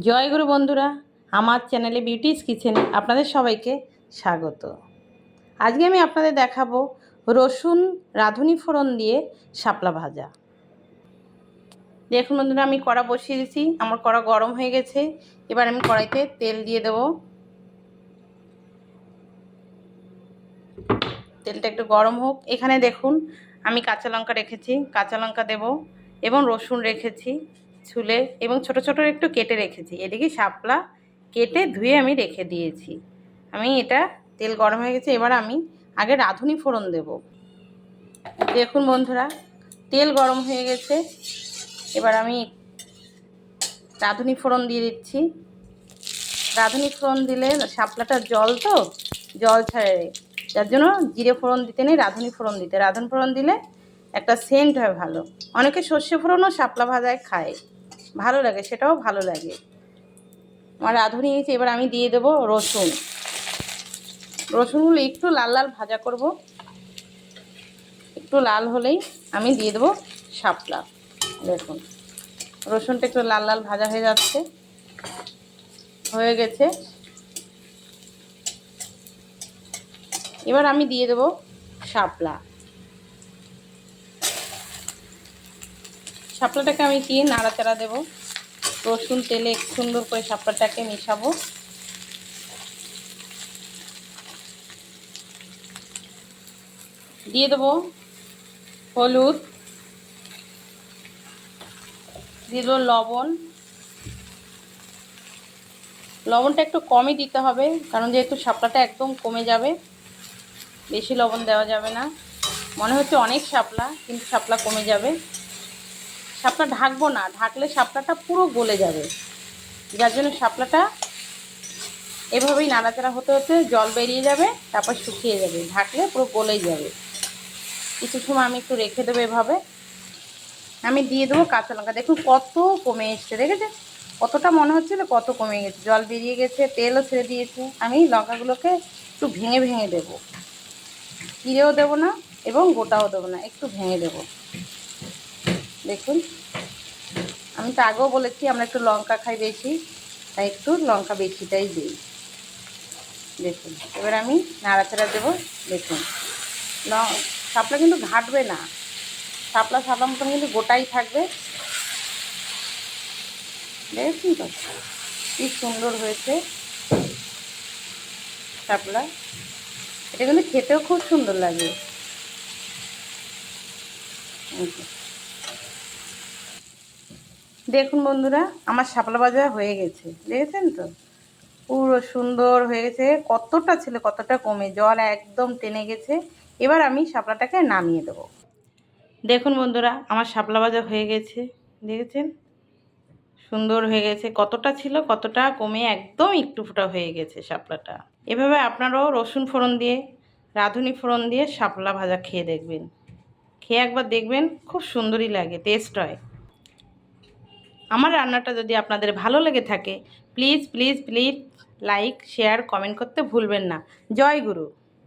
জয়গুরু বন্ধুরা, আমার চ্যানেলে বিউটিস কিচেনে আপনাদের সবাইকে স্বাগত। আজকে আমি আপনাদের দেখাবো রসুন রাঁধুনি ফোড়ন দিয়ে শাপলা ভাজা। দেখুন বন্ধুরা, আমি কড়া বসিয়ে দিয়েছি, আমার কড়া গরম হয়ে গেছে। এবার আমি কড়াইতে তেল দিয়ে দেবো। তেলটা একটু গরম হোক। এখানে দেখুন আমি কাঁচা লঙ্কা রেখেছি, কাঁচা লঙ্কা দেব এবং রসুন রেখেছি ছুলে এবং ছোট ছোট একটু কেটে রেখেছি। এদিকে শাপলা কেটে ধুয়ে আমি রেখে দিয়েছি। আমি এটা তেল গরম হয়ে গেছে, এবার আমি আগে রাঁধুনি ফোড়ন দেব। দেখুন বন্ধুরা, তেল গরম হয়ে গেছে, এবার আমি রাঁধুনি ফোড়ন দিয়ে দিচ্ছি। রাঁধুনি ফোড়ন দিলে শাপলাটার জল তো জল ছাড়ে, যার জন্য জিরে ফোড়ন দিতে নেই, রাঁধুনি ফোড়ন দিতে। রাঁধুনি ফোড়ন দিলে একটা সেন্ট হয় ভালো। অনেকে সর্ষে ফোড়নও শাপলা ভাজায় খায়, ভালো লাগে, সেটাও ভালো লাগে। আমার রাঁধুনি হয়েছে, এবার আমি দিয়ে দেবো রসুন। রসুনগুলো একটু লাল লাল ভাজা করব, একটু লাল হলেই আমি দিয়ে দেবো শাপলা। দেখুন রসুনটা একটু লাল লাল ভাজা হয়ে যাচ্ছে, হয়ে গেছে। এবার আমি দিয়ে দেবো শাপলা। শাপলাটাকে আমি দিয়ে নাড়াচাড়া দেবো। রসুন তেলে একটু সুন্দর করে শাপলাটাকে মেশাবো। দিয়ে দেবো হলুদ, দিয়ে দেবো লবণ। লবণটা একটু কমই দিতে হবে, কারণ যেহেতু শাপলাটা একদম কমে যাবে, বেশি লবণ দেওয়া যাবে না। মনে হচ্ছে অনেক শাপলা, কিন্তু শাপলা কমে যাবে। শাপলা ঢাকবো না, ঢাকলে শাপলাটা পুরো গলে যাবে, যার জন্য শাপলাটা এভাবেই নাড়াচাড়া হতে হতে জল বেরিয়ে যাবে, তারপর শুকিয়ে যাবে। ঢাকলে পুরো গলেই যাবে। কিছু সময় আমি একটু রেখে দেবো এভাবে। আমি দিয়ে দেবো কাঁচা লঙ্কা। দেখুন কত কমে এসছে, দেখেছে কতটা মনে হচ্ছিল, কত কমে গেছে, জল বেরিয়ে গেছে, তেলও ছেড়ে দিয়েছে। আমি লঙ্কাগুলোকে একটু ভেঙে ভেঙে দেবো, চিড়েও দেবো না এবং গোটাও দেবো না, একটু ভেঙে দেবো। দেখুন আমি তো আগেও বলেছি আমরা একটু লঙ্কা খাই বেশি, তাই একটু লঙ্কা বেশিটাই দিই। দেখুন এবার আমি নাড়াচাড়া দেবো। দেখুন শাপলা কিন্তু ঘাটবে না, শাপলা শাপলা মতন কিন্তু গোটাই থাকবে। দেখুন তো কি সুন্দর হয়েছে শাপলা। এটা কিন্তু খেতেও খুব সুন্দর লাগে। দেখুন বন্ধুরা, আমার শাপলা ভাজা হয়ে গেছে, দেখেছেন তো পুরো সুন্দর হয়ে গেছে। কতটা ছিল কতটা কমে, জল একদম টেনে গেছে। এবার আমি শাপলাটাকে নামিয়ে দেবো। দেখুন বন্ধুরা, আমার শাপলা ভাজা হয়ে গেছে, দেখেছেন সুন্দর হয়ে গেছে। কতটা ছিল কতটা কমে একদম একটু ফোঁটা হয়ে গেছে শাপলাটা। এভাবে আপনারাও রসুন ফোড়ন দিয়ে রাঁধুনি ফোড়ন দিয়ে শাপলা ভাজা খেয়ে দেখবেন। খেয়ে একবার দেখবেন, খুব সুন্দরই লাগে, টেস্ট হয়। আমার রান্নাটা যদি আপনাদের ভালো লেগে থাকে, please please please like share comment করতে ভুলবেন না। জয় গুরু।